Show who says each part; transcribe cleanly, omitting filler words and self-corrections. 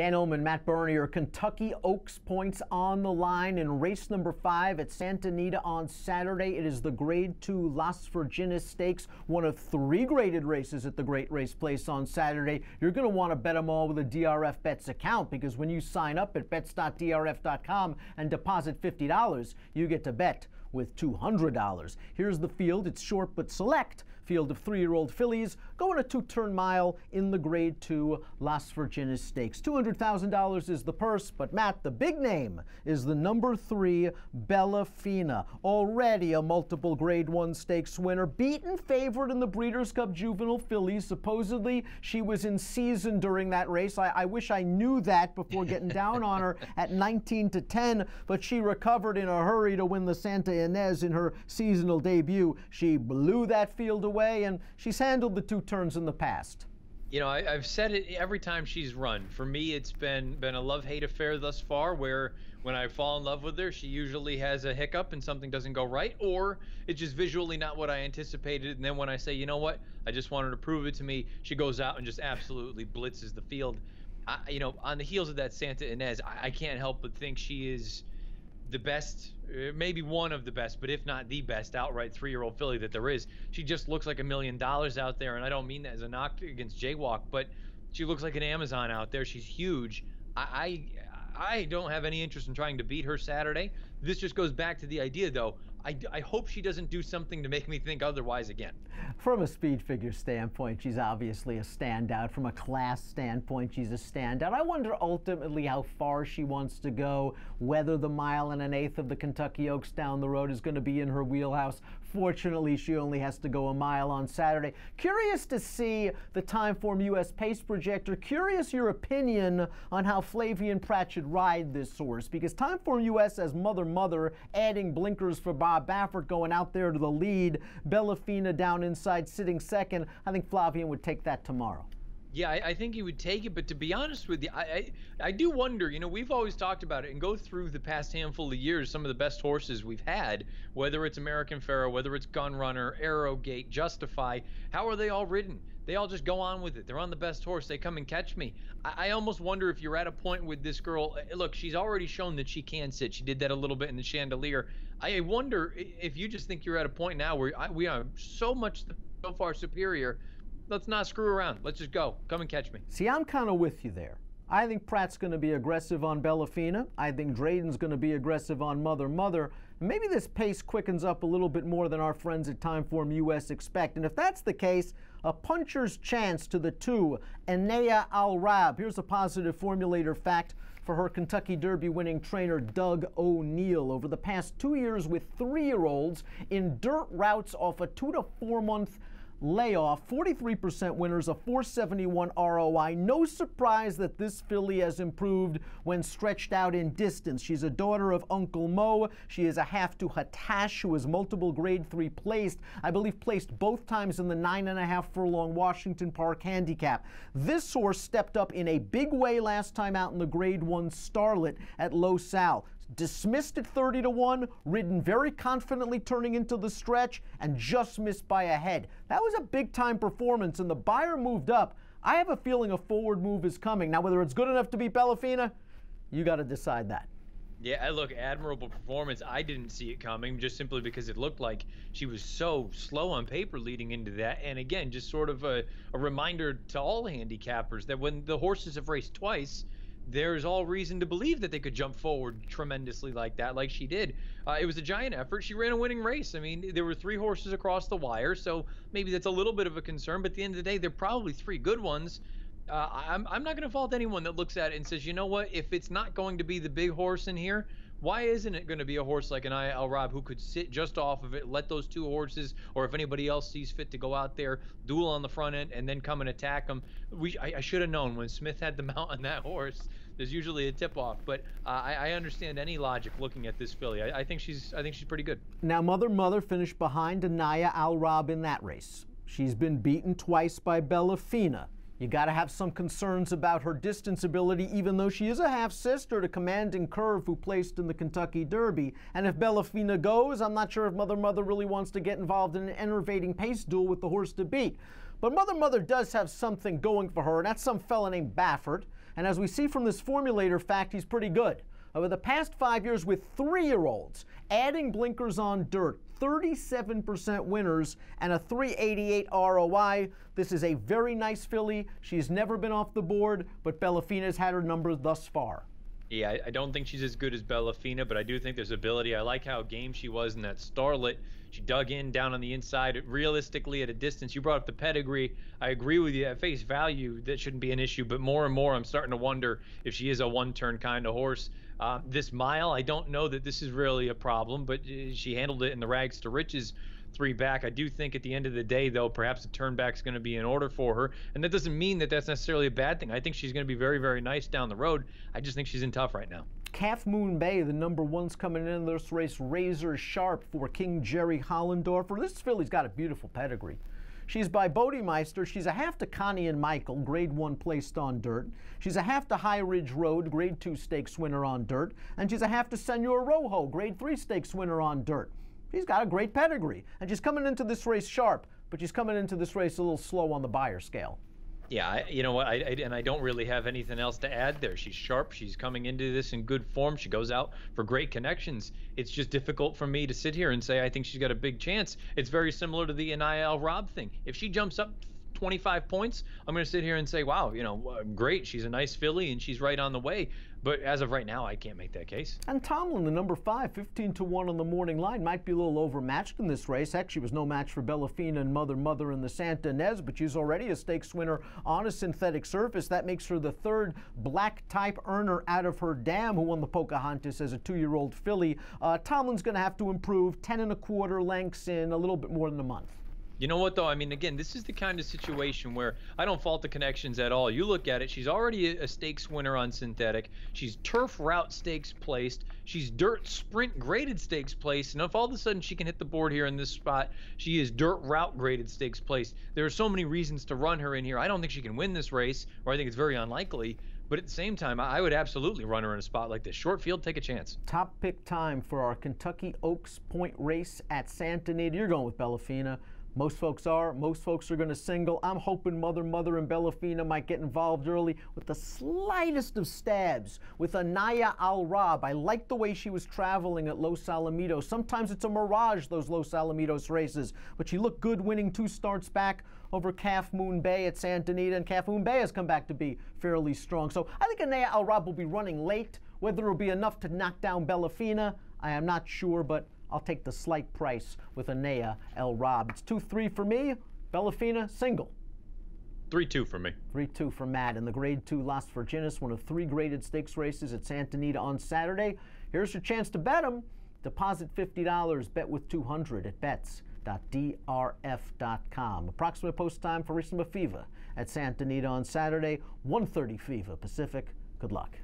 Speaker 1: Dan Illman and Matt Bernier, Kentucky Oaks points on the line in race number 5 at Santa Anita on Saturday. It is the Grade 2 Las Virgenes Stakes, one of 3 graded races at the Great Race Place on Saturday. You're going to want to bet them all with a DRF Bets account, because when you sign up at bets.drf.com and deposit $50, you get to bet with $200. Here's the field. It's short but select. Field of 3-year-old fillies going a 2-turn mile in the Grade 2 Las Virgenes Stakes. $200,000 is the purse, but Matt, the big name is the number 3 Bellafina, already a multiple Grade 1 Stakes winner, beaten favorite in the Breeders' Cup Juvenile Fillies. Supposedly she was in season during that race. I wish I knew that before getting down on her at 19-10, but she recovered in a hurry to win the Santa Ynez in her seasonal debut. She blew that field away, and she's handled the 2 turns in the past.
Speaker 2: You know, I've said it every time she's run. For me, it's been a love-hate affair thus far, where when I fall in love with her, she usually has a hiccup and something doesn't go right, or it's just visually not what I anticipated. And then when I say, you know what, I just want her to prove it to me, she goes out and just absolutely blitzes the field. You know, on the heels of that Santa Ynez, I can't help but think she is the best, maybe one of the best, but if not the best outright 3-year-old filly that there is. She just looks like $1 million out there, and I don't mean that as a knock against Jaywalk, but she looks like an Amazon out there. She's huge. I don't have any interest in trying to beat her Saturday. This just goes back to the idea, though. I hope she doesn't do something to make me think otherwise again.
Speaker 1: From a speed figure standpoint, she's obviously a standout. From a class standpoint, she's a standout. I wonder ultimately how far she wants to go, whether the 1 1/8 of the Kentucky Oaks down the road is going to be in her wheelhouse. Fortunately, she only has to go a mile on Saturday. Curious to see the Timeform US pace projector. Curious your opinion on how Flavien Prat should ride this horse, because Timeform US has Mother, adding blinkers for Bob Baffert, going out there to the lead. Bellafina down inside, sitting second. I think Flavien would take that tomorrow.
Speaker 2: Yeah, I think he would take it, but to be honest with you, I do wonder, you know, we've always talked about it and go through the past handful of years, some of the best horses we've had, whether it's American Pharoah, whether it's Gun Runner, Arrowgate, Justify, how are they all ridden? They all just go on with it. They're on the best horse. They come and catch me. I almost wonder if you're at a point with this girl. Look, she's already shown that she can sit. She did that a little bit in the Chandelier. I wonder if you just think you're at a point now where we are so far superior. Let's not screw around. Let's just go. Come and catch me.
Speaker 1: See, I'm kind of with you there. I think Pratt's going to be aggressive on Bellafina. I think Drayden's going to be aggressive on Mother. Maybe this pace quickens up a little bit more than our friends at Timeform US expect. And if that's the case, a puncher's chance to the 2, Enea Al-Rab. Here's a positive formulator fact for her Kentucky Derby winning trainer Doug O'Neill. Over the past 2 years with 3-year-olds in dirt routes off a 2 to 4 month layoff, 43% winners, a 471 ROI. No surprise that this filly has improved when stretched out in distance. She's a daughter of Uncle Mo. She is a half to Hatash, who is multiple Grade 3 placed. I believe placed both times in the 9.5 furlong Washington Park handicap. This horse stepped up in a big way last time out in the Grade 1 Starlet at Los Al. Dismissed at 30-1, ridden very confidently turning into the stretch, and just missed by a head. That was a big-time performance, and the buyer moved up. I have a feeling a forward move is coming. Now, whether it's good enough to beat Bellafina, you got to decide that.
Speaker 2: Yeah, look, admirable performance. I didn't see it coming, just simply because it looked like she was so slow on paper leading into that. And again, just sort of a reminder to all handicappers that when the horses have raced twice, there's all reason to believe that they could jump forward tremendously like that, like she did. It was a giant effort. She ran a winning race. I mean, there were 3 horses across the wire, so maybe that's a little bit of a concern, but at the end of the day, they're probably 3 good ones. I'm not going to fault anyone that looks at it and says, you know what, if it's not going to be the big horse in here, why isn't it going to be a horse like Enea Al-Rab who could sit just off of it, let those 2 horses, or if anybody else sees fit to go out there, duel on the front end, and then come and attack them? I should have known when Smith had the mount on that horse. There's usually a tip-off, but I understand any logic looking at this filly. I think she's pretty good.
Speaker 1: Now, Mother finished behind Enea Al-Rab in that race. She's been beaten twice by Bellafina. You got to have some concerns about her distance ability, even though she is a half-sister to Commanding Curve, who placed in the Kentucky Derby. And if Bellafina goes, I'm not sure if Mother really wants to get involved in an enervating pace duel with the horse to beat. But Mother does have something going for her, and that's some fella named Baffert. And as we see from this formulator fact, he's pretty good. Over the past 5 years with 3-year-olds, adding blinkers on dirt, 37% winners and a 388 ROI. This is a very nice filly. She's never been off the board, but Bellafina's had her number thus far.
Speaker 2: Yeah, I don't think she's as good as Bellafina, but I do think there's ability. I like how game she was in that Starlet. She dug in down on the inside, realistically at a distance. You brought up the pedigree. I agree with you. At face value, that shouldn't be an issue, but more and more I'm starting to wonder if she is a one-turn kind of horse. This mile, I don't know that this is really a problem, but she handled it in the rags to riches 3 back. I do think at the end of the day, though, perhaps the turn back's going to be in order for her. And that doesn't mean that that's necessarily a bad thing. I think she's going to be very, very nice down the road. I just think she's in tough right now.
Speaker 1: Calf Moon Bay, the number 1's coming in this race, razor sharp for King Jerry Hollendorfer. This filly's got a beautiful pedigree. She's by Bodemeister. She's a half to Connie and Michael, grade 1 placed on dirt. She's a half to High Ridge Road, grade 2 stakes winner on dirt. And she's a half to Senor Rojo, grade 3 stakes winner on dirt. She's got a great pedigree. And she's coming into this race sharp, but she's coming into this race a little slow on the buyer scale.
Speaker 2: Yeah, you know what, I don't really have anything else to add there. She's sharp. She's coming into this in good form. She goes out for great connections. It's just difficult for me to sit here and say I think she's got a big chance. It's very similar to the NIL Rob thing. If she jumps up 25 points, I'm going to sit here and say, wow, you know, great. She's a nice filly and she's right on the way. But as of right now, I can't make that case.
Speaker 1: And Tomlin, the number 5, 15-1 on the morning line, might be a little overmatched in this race. Heck, she was no match for Bellafina and Mother in the Santa Ynez, but she's already a stakes winner on a synthetic surface. That makes her the 3rd black type earner out of her dam, who won the Pocahontas as a 2-year-old filly. Tomlin's going to have to improve 10 1/4 lengths in a little bit more than a month.
Speaker 2: You know what, though? I mean, again, this is the kind of situation where I don't fault the connections at all. You look at it, she's already a stakes winner on synthetic. She's turf route stakes placed. She's dirt sprint graded stakes placed. And if all of a sudden she can hit the board here in this spot, she is dirt route graded stakes placed. There are so many reasons to run her in here. I don't think she can win this race, or I think it's very unlikely. But at the same time, I would absolutely run her in a spot like this. Short field, take a chance.
Speaker 1: Top pick time for our Kentucky Oaks Point race at Santa Anita. You're going with Bellafina. Most folks are. Most folks are going to single. I'm hoping Mother and Bellafina might get involved early with the slightest of stabs with Anaya Al-Rab. I like the way she was traveling at Los Alamitos. Sometimes it's a mirage, those Los Alamitos races, but she looked good winning 2 starts back over Calf Moon Bay at Santa Anita, and Calf Moon Bay has come back to be fairly strong. So I think Anaya Al-Rab will be running late. Whether it'll be enough to knock down Bellafina, I am not sure, but I'll take the slight price with Anaya Al-Rab. It's 2-3 for me. Bellafina, single.
Speaker 2: 3-2 for me.
Speaker 1: 3-2 for Matt in the grade 2 Las Virgenes, one of 3 graded stakes races at Santa Anita on Saturday. Here's your chance to bet them. Deposit $50, bet with 200 at bets.drf.com. Approximate post time for Racing Fever at Santa Anita on Saturday, 1:30 Fever Pacific. Good luck.